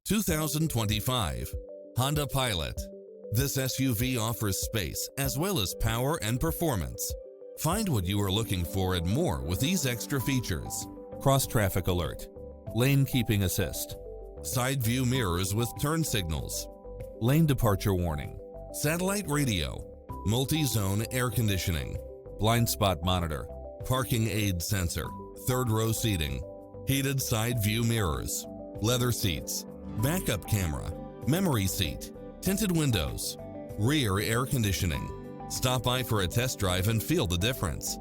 2025 Honda Pilot. This SUV offers space as well as power and performance. Find what you are looking for and more with these extra features: cross-traffic alert, lane keeping assist, side view mirrors with turn signals, lane departure warning, satellite radio, multi-zone air conditioning, blind spot monitor, parking aid sensor, third row seating, heated side view mirrors, leather seats, backup camera, memory seat, tinted windows, rear air conditioning. Stop by for a test drive and feel the difference.